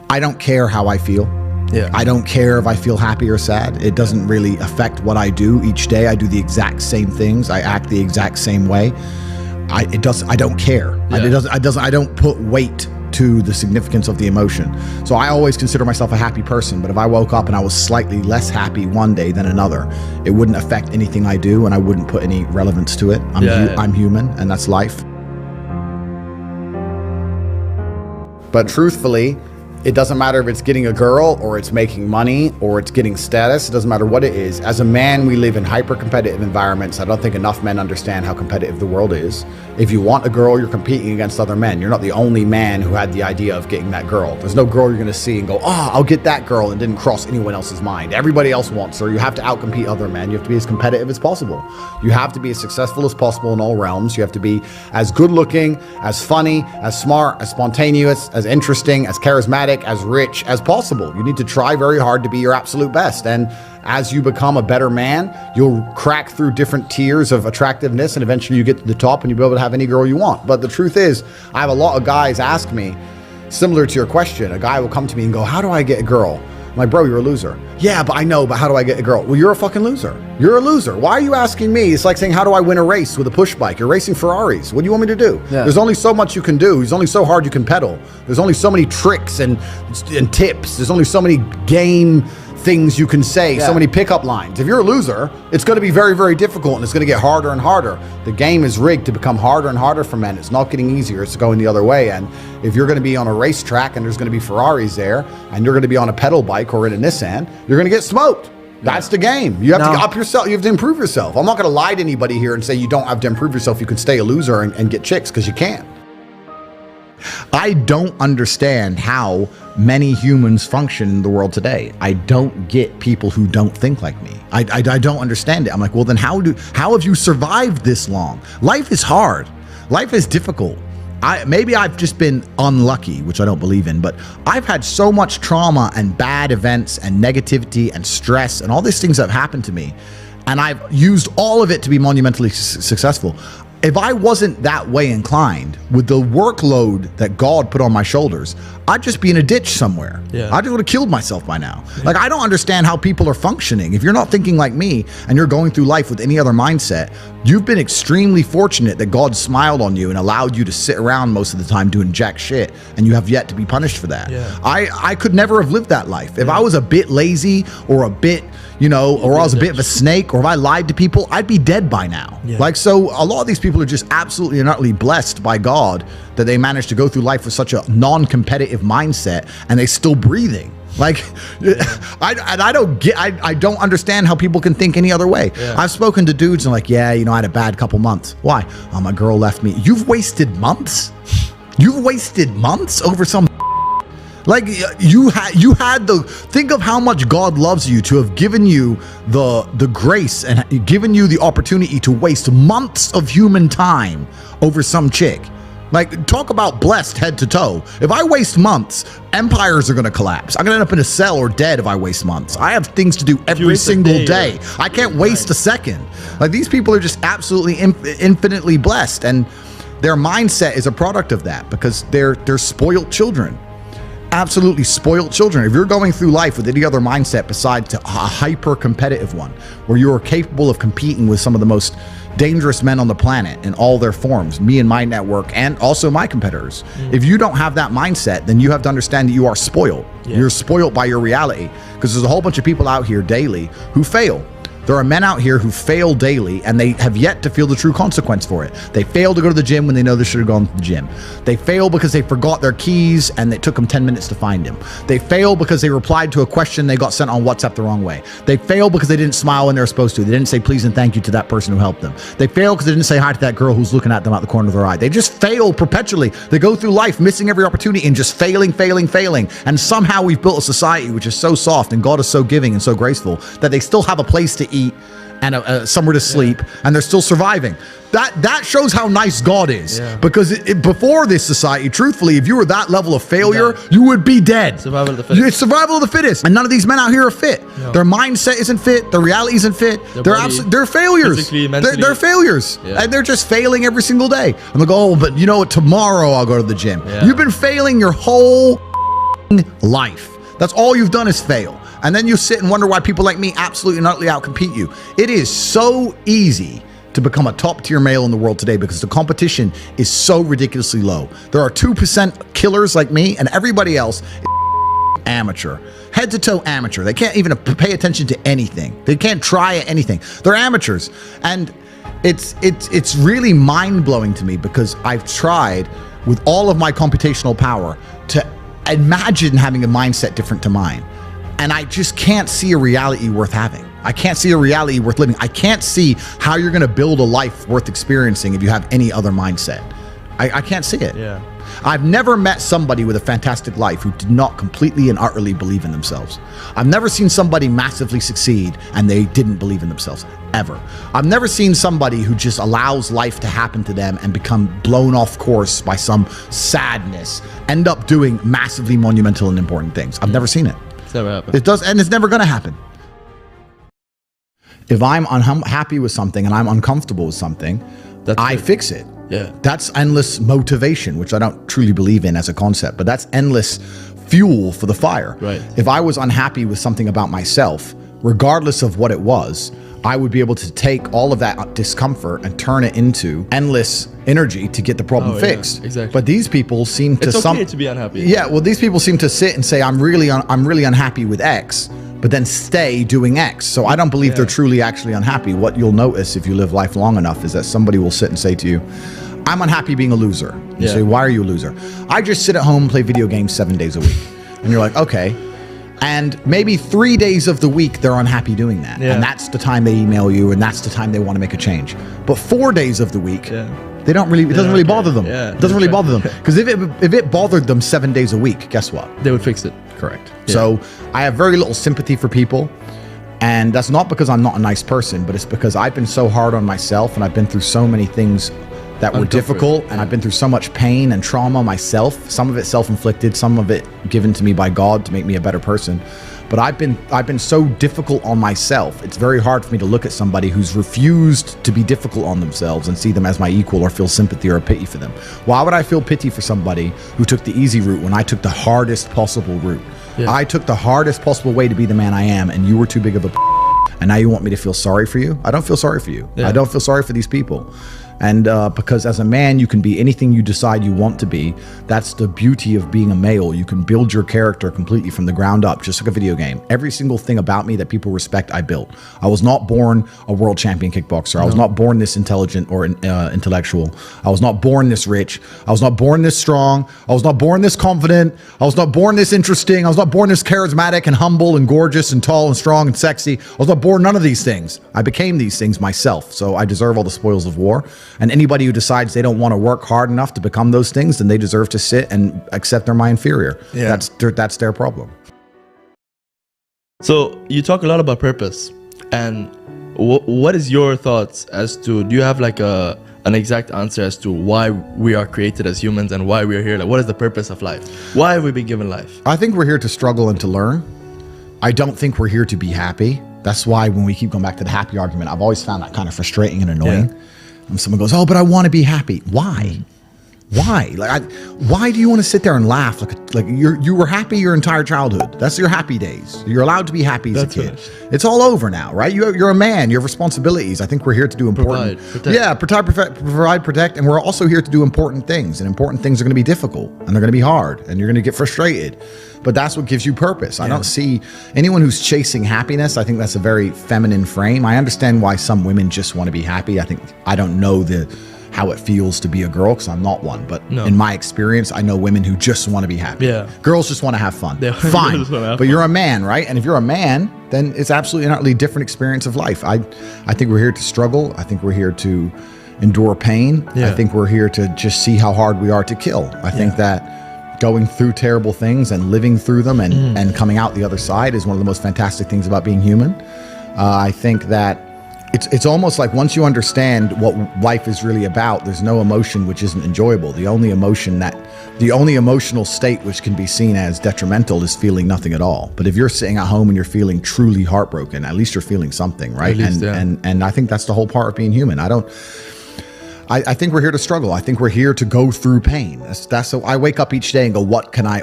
I don't care how I feel. Yeah. I don't care if I feel happy or sad. It doesn't really affect what I do each day. I do the exact same things. I act the exact same way. I don't care. Yeah. I don't put weight to the significance of the emotion. So I always consider myself a happy person, but if I woke up and I was slightly less happy one day than another, it wouldn't affect anything I do, and I wouldn't put any relevance to it. I'm human, and that's life. But truthfully, it doesn't matter if it's getting a girl or it's making money or it's getting status. It doesn't matter what it is. As a man, we live in hyper-competitive environments. I don't think enough men understand how competitive the world is. If you want a girl, you're competing against other men. You're not the only man who had the idea of getting that girl. There's no girl you're going to see and go, oh, I'll get that girl, and didn't cross anyone else's mind. Everybody else wants her. You have to outcompete other men. You have to be as competitive as possible. You have to be as successful as possible in all realms. You have to be as good looking, as funny, as smart, as spontaneous, as interesting, as charismatic, as rich as possible. You need to try very hard to be your absolute best. And as you become a better man, you'll crack through different tiers of attractiveness, and eventually you get to the top and you'll be able to have any girl you want. But the truth is, I have a lot of guys ask me, similar to your question, a guy will come to me and go, how do I get a girl? I'm like, bro, you're a loser. Yeah, but I know, but how do I get a girl? Well, you're a fucking loser. You're a loser. Why are you asking me? It's like saying, how do I win a race with a push bike? You're racing Ferraris. What do you want me to do? Yeah. There's only so much you can do. There's only so hard you can pedal. There's only so many tricks and tips. There's only so many game things you can say, so many pickup lines. If you're a loser, it's going to be very, very difficult, and it's going to get harder and harder. The game is rigged to become harder and harder for men. It's not getting easier. It's going the other way. And if you're going to be on a racetrack and there's going to be Ferraris there, and you're going to be on a pedal bike or in a Nissan, you're going to get smoked. That's the game. You have to up yourself. You have to improve yourself. I'm not going to lie to anybody here and say you don't have to improve yourself. You can stay a loser and get chicks, because you can't. I don't understand how many humans function in the world today. I don't get people who don't think like me. I don't understand it. I'm like, well, then how have you survived this long? Life is hard. Life is difficult. Maybe I've just been unlucky, which I don't believe in, but I've had so much trauma and bad events and negativity and stress and all these things that have happened to me, and I've used all of it to be monumentally successful. If I wasn't that way inclined, with the workload that God put on my shoulders, I'd just be in a ditch somewhere. I just would have killed myself by now. Like, I don't understand how people are functioning. If you're not thinking like me and you're going through life with any other mindset, you've been extremely fortunate that God smiled on you and allowed you to sit around most of the time doing jack shit, and you have yet to be punished for that. I could never have lived that life. If I was a bit lazy or a bit, or I was a bit of a snake, or if I lied to people, I'd be dead by now. Like, so a lot of these people are just absolutely and utterly blessed by God that they managed to go through life with such a non-competitive mindset, and they're still breathing. Like, I don't understand how people can think any other way. I've spoken to dudes and like, I had a bad couple months. Why? Oh, my girl left me. You've wasted months? You've wasted months over some. Like, you had think of how much God loves you to have given you the grace and given you the opportunity to waste months of human time over some chick. Like, talk about blessed head to toe. If I waste months, empires are going to collapse. I'm going to end up in a cell or dead if I waste months. I have things to do every single day. I can't waste a second. Like, these people are just absolutely infinitely blessed, and their mindset is a product of that, because they're spoiled children. Absolutely spoiled children. If you're going through life with any other mindset besides a hyper-competitive one, where you are capable of competing with some of the most dangerous men on the planet in all their forms, me and my network, and also my competitors. If you don't have that mindset, then you have to understand that you are spoiled. You're spoiled by your reality, because there's a whole bunch of people out here daily who fail. There are men out here who fail daily, and they have yet to feel the true consequence for it. They fail to go to the gym when they know they should have gone to the gym. They fail because they forgot their keys and it took them 10 minutes to find them. They fail because they replied to a question they got sent on WhatsApp the wrong way. They fail because they didn't smile when they were supposed to. They didn't say please and thank you to that person who helped them. They fail because they didn't say hi to that girl who's looking at them out the corner of their eye. They just fail perpetually. They go through life missing every opportunity and just failing. And somehow we've built a society which is so soft, and God is so giving and so graceful, that they still have a place to eat and somewhere to sleep, and they're still surviving. That shows how nice God is, because before this society, truthfully, if you were that level of failure, you would be dead. Survival of the fittest. It's survival of the fittest, and none of these men out here are fit. No. Their mindset isn't fit. Their reality isn't fit. They're failures. They're failures, and they're just failing every single day. And they go, oh, but you know what? Tomorrow I'll go to the gym. You've been failing your whole life. That's all you've done is fail. And then you sit and wonder why people like me absolutely and utterly outcompete you. It is so easy to become a top tier male in the world today because the competition is so ridiculously low. There are 2% killers like me, and everybody else is amateur, head to toe amateur. They can't even pay attention to anything. They can't try anything. They're amateurs. And it's really mind blowing to me because I've tried with all of my computational power to imagine having a mindset different to mine. And I just can't see a reality worth having. I can't see a reality worth living. I can't see how you're going to build a life worth experiencing if you have any other mindset. I can't see it. Yeah. I've never met somebody with a fantastic life who did not completely and utterly believe in themselves. I've never seen somebody massively succeed and they didn't believe in themselves, ever. I've never seen somebody who just allows life to happen to them and become blown off course by some sadness, end up doing massively monumental and important things. I've never seen it. It's never happened. It does, and it's never going to happen. If I'm unhappy with something and I'm uncomfortable with something, I fix it. Yeah. That's endless motivation, which I don't truly believe in as a concept, but that's endless fuel for the fire. Right. If I was unhappy with something about myself, regardless of what it was, I would be able to take all of that discomfort and turn it into endless energy to get the problem fixed. Yeah, exactly. But these people seem to It's okay to be unhappy. Yeah, well, these people seem to sit and say, I'm really unhappy with X, but then stay doing X. So I don't believe they're truly actually unhappy. What you'll notice if you live life long enough is that somebody will sit and say to you, I'm unhappy being a loser. You say, why are you a loser? I just sit at home and play video games 7 days a week. And you're like, okay. And maybe 3 days of the week, they're unhappy doing that. Yeah. And that's the time they email you, and that's the time they want to make a change. But 4 days of the week, they don't really, it doesn't really bother them. Yeah, it doesn't really bother them. Because if it bothered them 7 days a week, guess what? They would fix it. Correct. Yeah. So I have very little sympathy for people. And that's not because I'm not a nice person, but it's because I've been so hard on myself and I've been through so many things that were difficult, and I've been through so much pain and trauma myself, some of it self-inflicted, some of it given to me by God to make me a better person. But I've been so difficult on myself. It's very hard for me to look at somebody who's refused to be difficult on themselves and see them as my equal or feel sympathy or pity for them. Why would I feel pity for somebody who took the easy route when I took the hardest possible route? Yeah. I took the hardest possible way to be the man I am, and you were too big of a and now you want me to feel sorry for you? I don't feel sorry for you. Yeah. I don't feel sorry for these people. And because as a man, you can be anything you decide you want to be. That's the beauty of being a male. You can build your character completely from the ground up, just like a video game. Every single thing about me that people respect, I built. I was not born a world champion kickboxer. I was not born this intelligent or intellectual. I was not born this rich. I was not born this strong. I was not born this confident. I was not born this interesting. I was not born this charismatic and humble and gorgeous and tall and strong and sexy. I was not born none of these things. I became these things myself. So I deserve all the spoils of war. And anybody who decides they don't want to work hard enough to become those things, then they deserve to sit and accept they're my inferior. Yeah. That's their problem. So you talk a lot about purpose, and what is your thoughts as to, do you have like an exact answer as to why we are created as humans and why we are here? Like, what is the purpose of life? Why have we been given life? I think we're here to struggle and to learn. I don't think we're here to be happy. That's why when we keep going back to the happy argument, I've always found that kind of frustrating and annoying. Yeah. And someone goes, oh, but I want to be happy. Why? Why? Like, why do you want to sit there and laugh? Like you were happy your entire childhood. That's your happy days. You're allowed to be happy as a kid. Finished. It's all over now, right? You're a man. You have responsibilities. I think we're here to do important. Provide, protect, and we're also here to do important things. And important things are going to be difficult, and they're going to be hard, and you're going to get frustrated. But that's what gives you purpose. I don't see anyone who's chasing happiness. I think that's a very feminine frame. I understand why some women just want to be happy. I don't know how it feels to be a girl, because I'm not one. But in my experience, I know women who just want to be happy. Yeah. Girls just want to have fun. Fine. But you're a man, right? And if you're a man, then it's absolutely an utterly different experience of life. I think we're here to struggle. I think we're here to endure pain. Yeah. I think we're here to just see how hard we are to kill. I think that going through terrible things and living through them and coming out the other side is one of the most fantastic things about being human. I think that it's almost like once you understand what life is really about, there's no emotion which isn't enjoyable. The only emotional state which can be seen as detrimental is feeling nothing at all. But if you're sitting at home and you're feeling truly heartbroken, at least you're feeling something, right? And I think that's the whole part of being human. I think we're here to struggle. I think we're here to go through pain. That's so I wake up each day and go, what can I